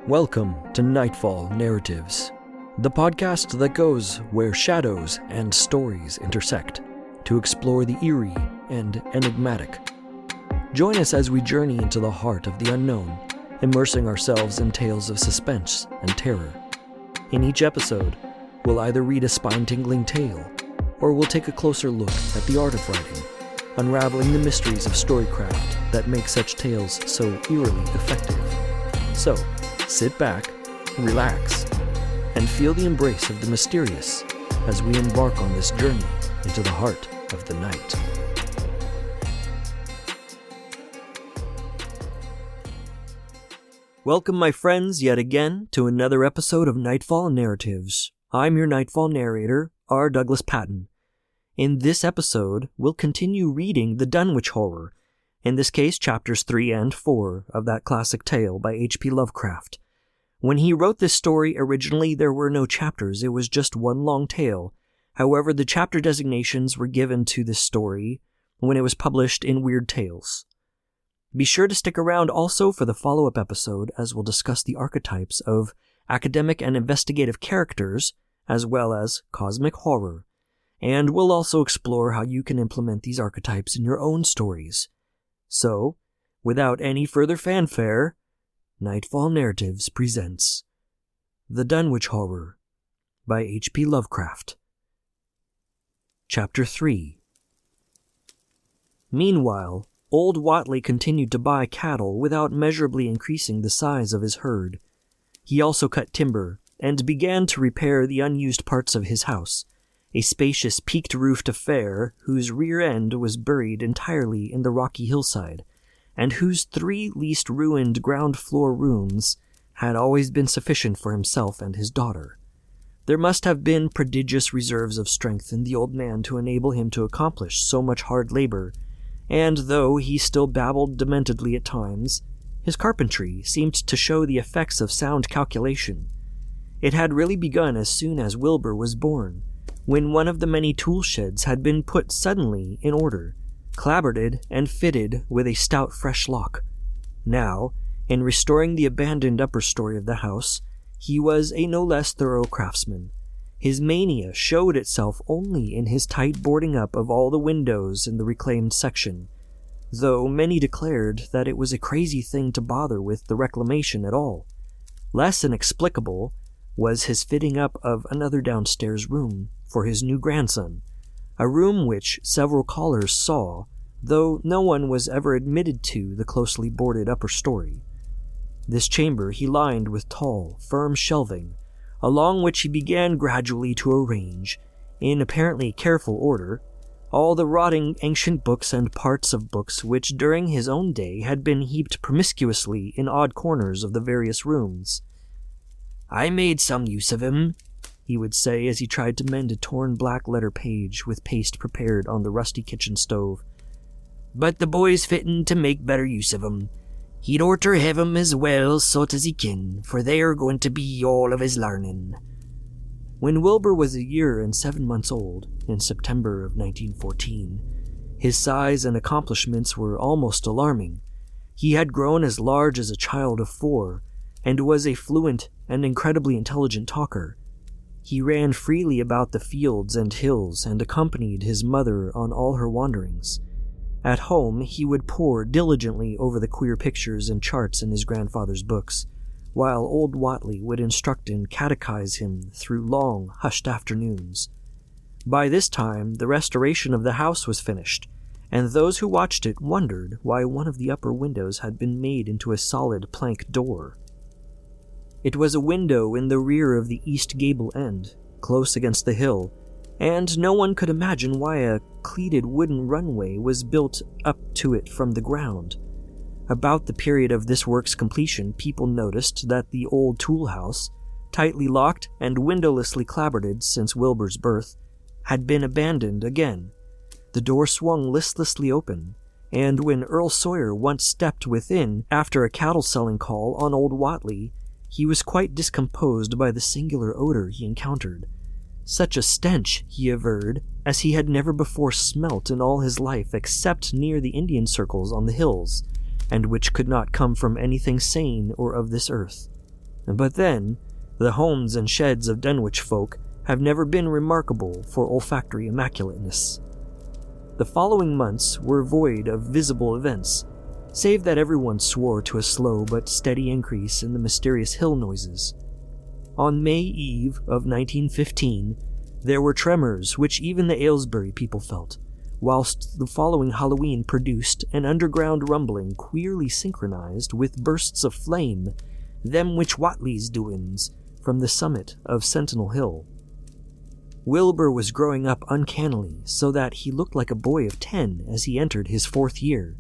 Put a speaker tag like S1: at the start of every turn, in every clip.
S1: Welcome to Nightfall Narratives, the podcast that goes where shadows and stories intersect to explore the eerie and enigmatic. Join us as we journey into the heart of the unknown, immersing ourselves in tales of suspense and terror. In each episode, we'll either read a spine-tingling tale, or we'll take a closer look at the art of writing, unraveling the mysteries of storycraft that make such tales so eerily effective. So, sit back, relax, and feel the embrace of the mysterious as we embark on this journey into the heart of the night. Welcome, my friends, yet again to another episode of Nightfall Narratives. I'm your Nightfall narrator, R. Douglas Patton. In this episode, we'll continue reading the Dunwich Horror, in this case chapters 3 and 4 of that classic tale by H.P. Lovecraft. When he wrote this story originally, there were no chapters, it was just one long tale. However, the chapter designations were given to this story when it was published in Weird Tales. Be sure to stick around also for the follow-up episode, as we'll discuss the archetypes of academic and investigative characters, as well as cosmic horror. And we'll also explore how you can implement these archetypes in your own stories. So, without any further fanfare, Nightfall Narratives presents The Dunwich Horror by H.P. Lovecraft. Chapter 3. Meanwhile, old Whatley continued to buy cattle without measurably increasing the size of his herd. He also cut timber and began to repair the unused parts of his house, a spacious peaked-roofed affair whose rear end was buried entirely in the rocky hillside, and whose 3 least ruined ground-floor rooms had always been sufficient for himself and his daughter. There must have been prodigious reserves of strength in the old man to enable him to accomplish so much hard labor, and though he still babbled dementedly at times, his carpentry seemed to show the effects of sound calculation. It had really begun as soon as Wilbur was born, when one of the many tool sheds had been put suddenly in order, clapboarded and fitted with a stout fresh lock. Now, in restoring the abandoned upper story of the house, he was a no less thorough craftsman. His mania showed itself only in his tight boarding up of all the windows in the reclaimed section, though many declared that it was a crazy thing to bother with the reclamation at all. Less inexplicable was his fitting up of another downstairs room for his new grandson, a room which several callers saw, though no one was ever admitted to the closely boarded upper story. This chamber he lined with tall, firm shelving, along which he began gradually to arrange, in apparently careful order, all the rotting ancient books and parts of books which during his own day had been heaped promiscuously in odd corners of the various rooms. "I made some use of him," he would say as he tried to mend a torn black-letter page with paste prepared on the rusty kitchen stove. "But the boy's fitting to make better use of him. He'd orter have 'em as well sot as he can, for they are going to be all of his larnin'." When Wilbur was 1 year and 7 months old, in September of 1914, his size and accomplishments were almost alarming. He had grown as large as a child of 4, and was a fluent and incredibly intelligent talker. He ran freely about the fields and hills and accompanied his mother on all her wanderings. At home, he would pore diligently over the queer pictures and charts in his grandfather's books, while old Whatley would instruct and catechize him through long, hushed afternoons. By this time, the restoration of the house was finished, and those who watched it wondered why one of the upper windows had been made into a solid plank door. It was a window in the rear of the east gable end, close against the hill, and no one could imagine why a cleated wooden runway was built up to it from the ground. About the period of this work's completion, people noticed that the old tool house, tightly locked and windowlessly clapboarded since Wilbur's birth, had been abandoned again. The door swung listlessly open, and when Earl Sawyer once stepped within after a cattle-selling call on old Whatley, he was quite discomposed by the singular odor he encountered. Such a stench, he averred, as he had never before smelt in all his life except near the Indian circles on the hills, and which could not come from anything sane or of this earth. But then, the homes and sheds of Dunwich folk have never been remarkable for olfactory immaculateness. The following months were void of visible events, save that everyone swore to a slow but steady increase in the mysterious hill noises. On May Eve of 1915, there were tremors which even the Aylesbury people felt, whilst the following Halloween produced an underground rumbling queerly synchronized with bursts of flame, them which Whatley's doin's, from the summit of Sentinel Hill. Wilbur was growing up uncannily, so that he looked like a boy of 10 as he entered his 4th year.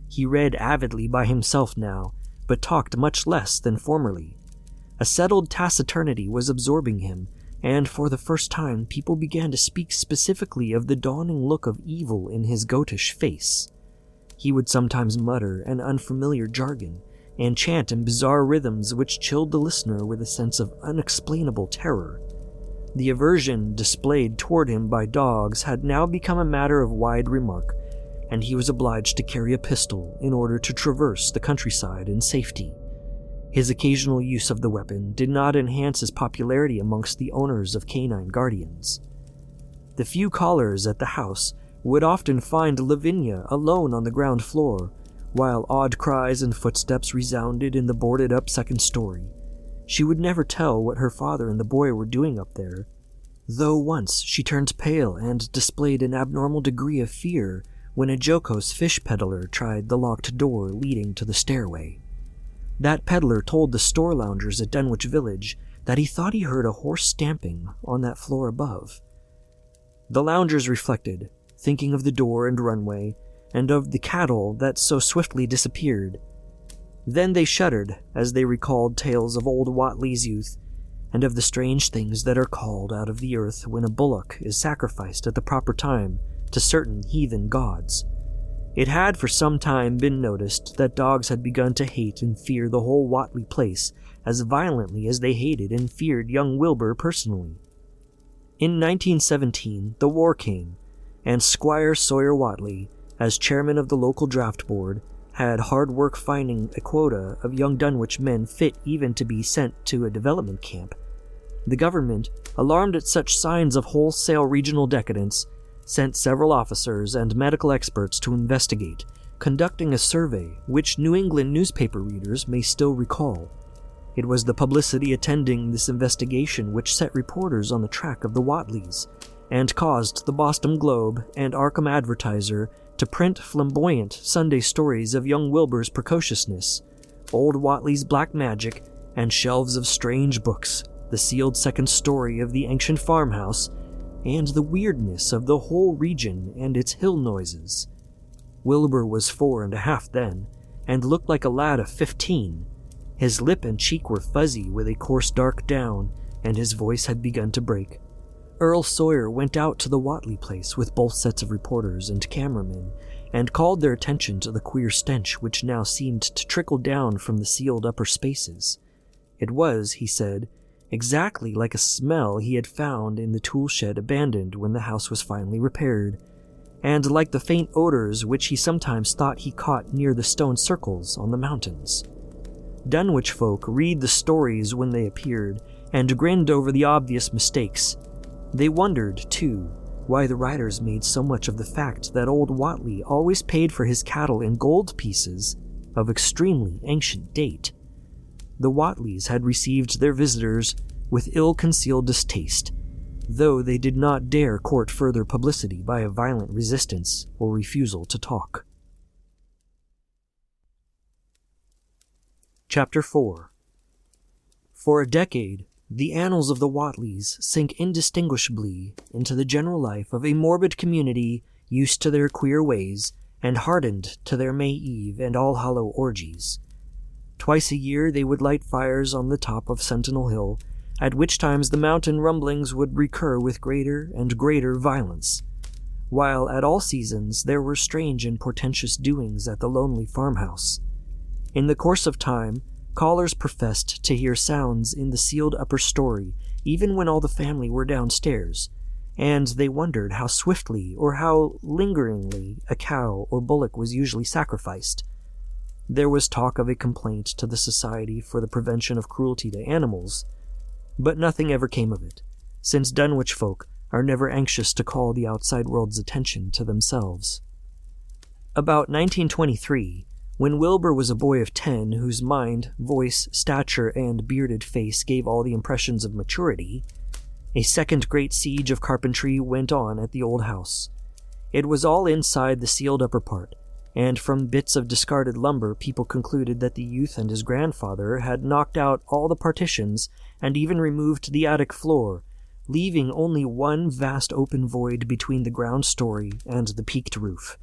S1: He read avidly by himself now, but talked much less than formerly. A settled taciturnity was absorbing him, and for the first time people began to speak specifically of the dawning look of evil in his goatish face. He would sometimes mutter an unfamiliar jargon, and chant in bizarre rhythms which chilled the listener with a sense of unexplainable terror. The aversion displayed toward him by dogs had now become a matter of wide remark, and he was obliged to carry a pistol in order to traverse the countryside in safety. His occasional use of the weapon did not enhance his popularity amongst the owners of canine guardians. The few callers at the house would often find Lavinia alone on the ground floor, while odd cries and footsteps resounded in the boarded-up second story. She would never tell what her father and the boy were doing up there, though once she turned pale and displayed an abnormal degree of fear when a jocose fish peddler tried the locked door leading to the stairway. That peddler told the store loungers at Dunwich Village that he thought he heard a horse stamping on that floor above. The loungers reflected, thinking of the door and runway, and of the cattle that so swiftly disappeared. Then they shuddered as they recalled tales of old Whatley's youth, and of the strange things that are called out of the earth when a bullock is sacrificed at the proper time to certain heathen gods. It had for some time been noticed that dogs had begun to hate and fear the whole Whatley place as violently as they hated and feared young Wilbur personally. In 1917, the war came, and Squire Sawyer Whatley, as chairman of the local draft board, had hard work finding a quota of young Dunwich men fit even to be sent to a development camp. The government, alarmed at such signs of wholesale regional decadence, sent several officers and medical experts to investigate, conducting a survey which New England newspaper readers may still recall. It was the publicity attending this investigation which set reporters on the track of the Whatleys, and caused the Boston Globe and Arkham Advertiser to print flamboyant Sunday stories of young Wilbur's precociousness, old Whatley's black magic, and shelves of strange books, the sealed second story of the ancient farmhouse, and the weirdness of the whole region and its hill noises. Wilbur was 4.5 then, and looked like a lad of 15. His lip and cheek were fuzzy with a coarse dark down, and his voice had begun to break. Earl Sawyer went out to the Whatley place with both sets of reporters and cameramen, and called their attention to the queer stench which now seemed to trickle down from the sealed upper spaces. It was, he said, exactly like a smell he had found in the tool shed abandoned when the house was finally repaired, and like the faint odors which he sometimes thought he caught near the stone circles on the mountains. Dunwich folk read the stories when they appeared, and grinned over the obvious mistakes. They wondered, too, why the writers made so much of the fact that old Whatley always paid for his cattle in gold pieces of extremely ancient date. The Whatleys had received their visitors with ill-concealed distaste, though they did not dare court further publicity by a violent resistance or refusal to talk. Chapter 4. For a decade, the annals of the Whatleys sink indistinguishably into the general life of a morbid community used to their queer ways and hardened to their May Eve and All-Hallow orgies. Twice a year they would light fires on the top of Sentinel Hill, at which times the mountain rumblings would recur with greater and greater violence, while at all seasons there were strange and portentous doings at the lonely farmhouse. In the course of time, callers professed to hear sounds in the sealed upper story, even when all the family were downstairs, and they wondered how swiftly or how lingeringly a cow or bullock was usually sacrificed. There was talk of a complaint to the Society for the Prevention of Cruelty to Animals, but nothing ever came of it, since Dunwich folk are never anxious to call the outside world's attention to themselves. About 1923, when Wilbur was a boy of 10 whose mind, voice, stature, and bearded face gave all the impressions of maturity, a second great siege of carpentry went on at the old house. It was all inside the sealed upper part, and from bits of discarded lumber people concluded that the youth and his grandfather had knocked out all the partitions and even removed the attic floor, leaving only one vast open void between the ground story and the peaked roof.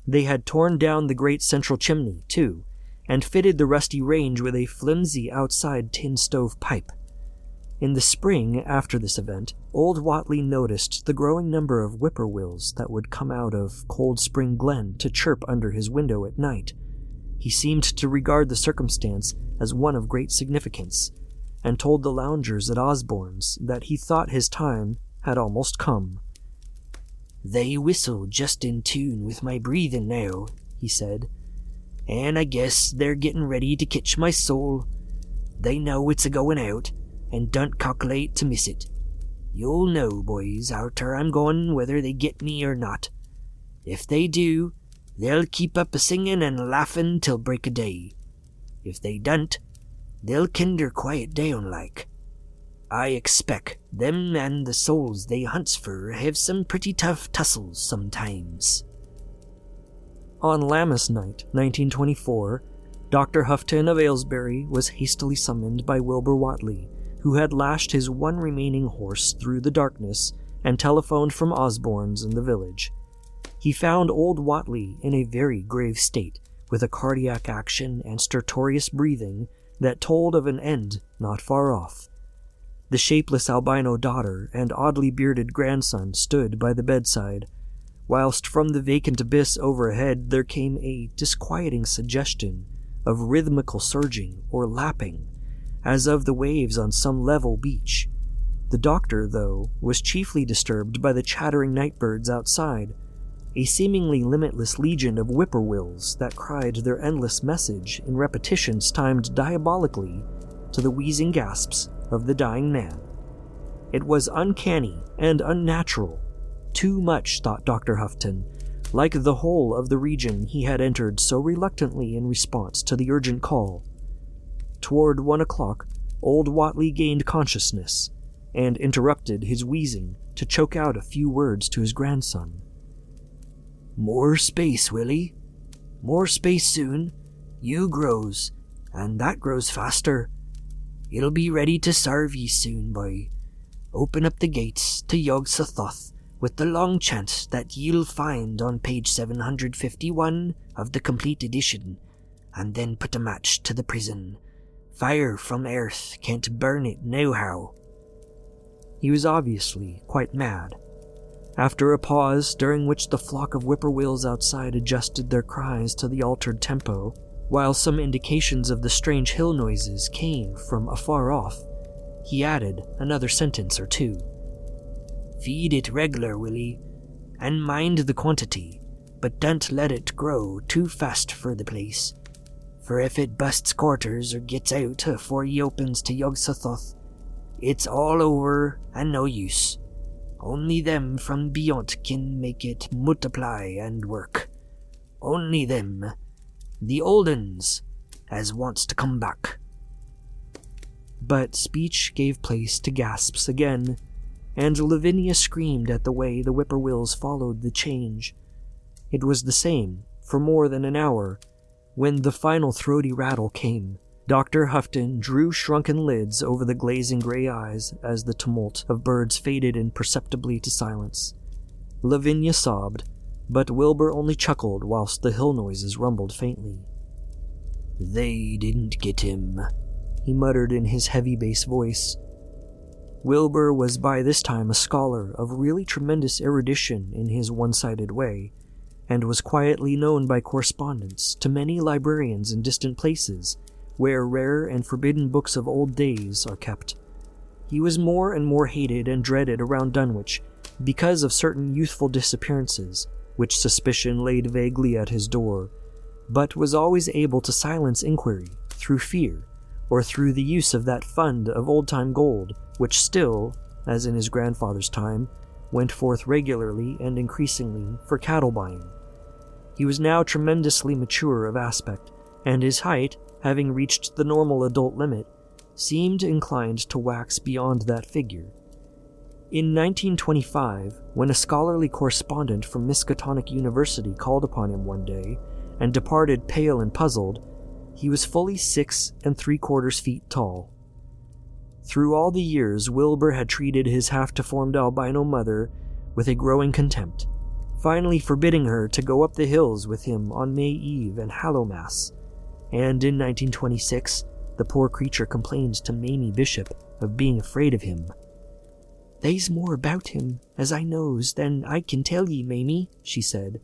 S1: They had torn down the great central chimney, too, and fitted the rusty range with a flimsy outside tin stove pipe. In the spring after this event, old Whatley noticed the growing number of whippoorwills that would come out of Cold Spring Glen to chirp under his window at night. He seemed to regard the circumstance as one of great significance, and told the loungers at Osborne's that he thought his time had almost come. "They whistle just in tune with my breathing now," he said, "and I guess they're getting ready to catch my soul. They know it's a-going out, and don't calculate to miss it. You'll know, boys, arter I'm gone whether they get me or not. If they do, they'll keep up a-singing and laughing till break o' day. If they don't, they'll kinder quiet down like. I expect them and the souls they hunts for have some pretty tough tussles sometimes." On Lammas night, 1924, Dr. Houghton of Aylesbury was hastily summoned by Wilbur Whatley, who had lashed his one remaining horse through the darkness and telephoned from Osborne's in the village. He found old Whatley in a very grave state, with a cardiac action and stertorous breathing that told of an end not far off. The shapeless albino daughter and oddly bearded grandson stood by the bedside, whilst from the vacant abyss overhead there came a disquieting suggestion of rhythmical surging or lapping, as of the waves on some level beach. The doctor, though, was chiefly disturbed by the chattering night-birds outside, a seemingly limitless legion of whippoorwills that cried their endless message in repetitions timed diabolically to the wheezing gasps of the dying man. It was uncanny and unnatural, too much, thought Dr. Houghton, like the whole of the region he had entered so reluctantly in response to the urgent call. Toward 1 o'clock, old Whatley gained consciousness, and interrupted his wheezing to choke out a few words to his grandson. "More space, Willie. More space soon. You grows, and that grows faster. It'll be ready to sarve ye soon, boy. Open up the gates to Yog-Sothoth with the long chant that ye'll find on page 751 of the complete edition, and then put a match to the prison. Fire from earth can't burn it nohow." He was obviously quite mad. After a pause, during which the flock of whippoorwills outside adjusted their cries to the altered tempo, while some indications of the strange hill noises came from afar off, he added another sentence or two. "Feed it reg'lar, Willie, and mind the quantity, but don't let it grow too fast for the place. For if it busts quarters or gets out afore he opens to Yog-Sothoth, it's all over and no use. Only them from beyond can make it multiply and work. Only them, the old uns, as wants to come back." But speech gave place to gasps again, and Lavinia screamed at the way the whippoorwills followed the change. It was the same for more than an hour. When the final throaty rattle came, Dr. Houghton drew shrunken lids over the glazing gray eyes as the tumult of birds faded imperceptibly to silence. Lavinia sobbed, but Wilbur only chuckled whilst the hill noises rumbled faintly. "They didn't get him," he muttered in his heavy bass voice. Wilbur was by this time a scholar of really tremendous erudition in his one-sided way, and was quietly known by correspondence to many librarians in distant places where rare and forbidden books of old days are kept. He was more and more hated and dreaded around Dunwich because of certain youthful disappearances, which suspicion laid vaguely at his door, but was always able to silence inquiry through fear, or through the use of that fund of old-time gold, which still, as in his grandfather's time, went forth regularly and increasingly for cattle buying. He was now tremendously mature of aspect, and his height, having reached the normal adult limit, seemed inclined to wax beyond that figure. In 1925, when a scholarly correspondent from Miskatonic University called upon him one day, and departed pale and puzzled, he was fully 6 3/4 feet tall. Through all the years, Wilbur had treated his half-deformed albino mother with a growing contempt, finally forbidding her to go up the hills with him on May Eve and Hallowmass, and in 1926, the poor creature complained to Mamie Bishop of being afraid of him. "They's more about him, as I knows, than I can tell ye, Mamie," she said,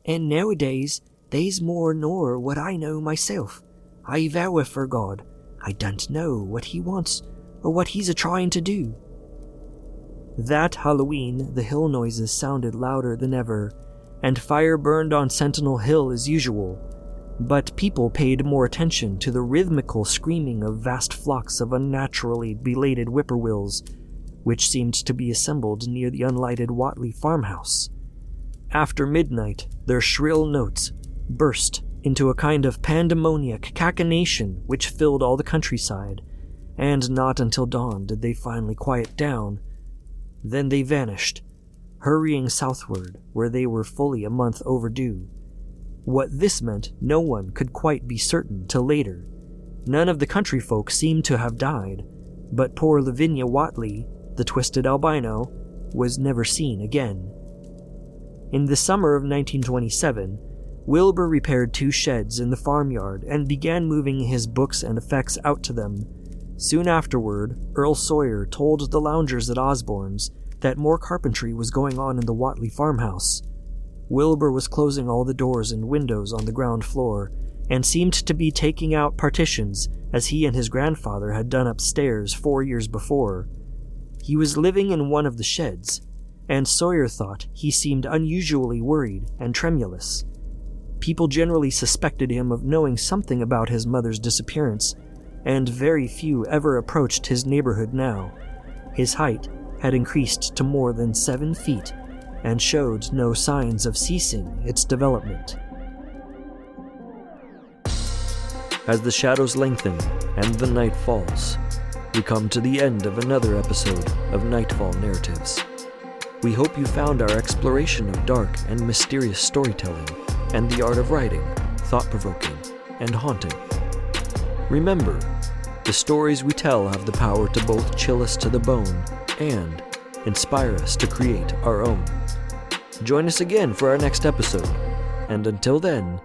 S1: "and nowadays they's more nor what I know myself. I vow for God, I don't know what he wants, or what he's a-trying to do." That Halloween, the hill noises sounded louder than ever, and fire burned on Sentinel Hill as usual, but people paid more attention to the rhythmical screaming of vast flocks of unnaturally belated whippoorwills, which seemed to be assembled near the unlighted Watley farmhouse. After midnight, their shrill notes burst into a kind of pandemoniac cachinnation which filled all the countryside, and not until dawn did they finally quiet down. Then they vanished, hurrying southward, where they were fully a month overdue. What this meant, no one could quite be certain till later. None of the country folk seemed to have died, but poor Lavinia Watley, the twisted albino, was never seen again. In the summer of 1927, Wilbur repaired 2 sheds in the farmyard and began moving his books and effects out to them. Soon afterward, Earl Sawyer told the loungers at Osborne's that more carpentry was going on in the Watley farmhouse. Wilbur was closing all the doors and windows on the ground floor, and seemed to be taking out partitions as he and his grandfather had done upstairs 4 years before. He was living in one of the sheds, and Sawyer thought he seemed unusually worried and tremulous. People generally suspected him of knowing something about his mother's disappearance, and very few ever approached his neighborhood now. His height had increased to more than 7 feet, and showed no signs of ceasing its development. As the shadows lengthen and the night falls, we come to the end of another episode of Nightfall Narratives. We hope you found our exploration of dark and mysterious storytelling and the art of writing thought-provoking and haunting. Remember, the stories we tell have the power to both chill us to the bone and inspire us to create our own. Join us again for our next episode, and until then,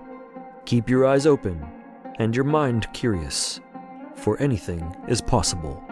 S1: keep your eyes open and your mind curious, for anything is possible.